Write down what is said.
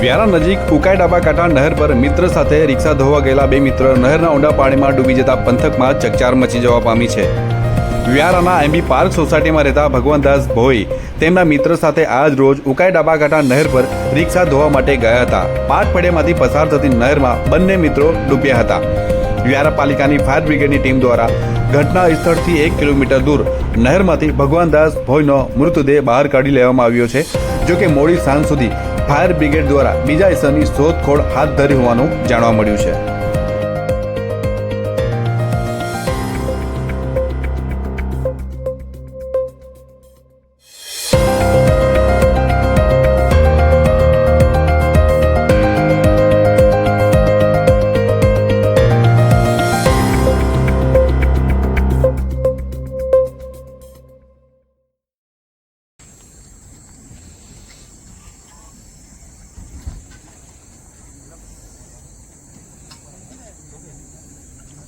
વ્યારા નજીક ઉકાઈ ડાબાકાંઠા નહેર પર મિત્ર સાથે રિક્ષા ધોવા ગયેલા બે મિત્ર નહેરના ઊંડા પાણીમાં ડૂબી જતા પંથકમાં ચકચાર મચી જવા પામી છે। વ્યારાના એમબી પાર્ક સોસાયટીમાં રહેતા ભગવાનદાસ ભોઈ તેમના મિત્ર સાથે આજ રોજ ઉકાઈ ડાબાકાંઠા નહેર પર રિક્ષા ધોવા માટે ગયા હતા। પાક ફળિયામાંથી પસાર થતી નહેરમાં બંને મિત્રો ડૂબ્યા હતા। વ્યારા પાલિકાની ફાયર બ્રિગેડની ટીમ દ્વારા ઘટના સ્થળથી 1 કિલોમીટર દૂર નહેરમાંથી ભગવાનદાસ ભોઈનો મૃતદેહ બહાર કાઢી લેવામાં આવ્યો છે। જોકે મોડી સાંજ સુધી ફાયર બ્રિગેડ દ્વારા બીજા ઇસમની શોધખોળ હાથ ધરી હોવાનું જાણવા મળ્યું છે।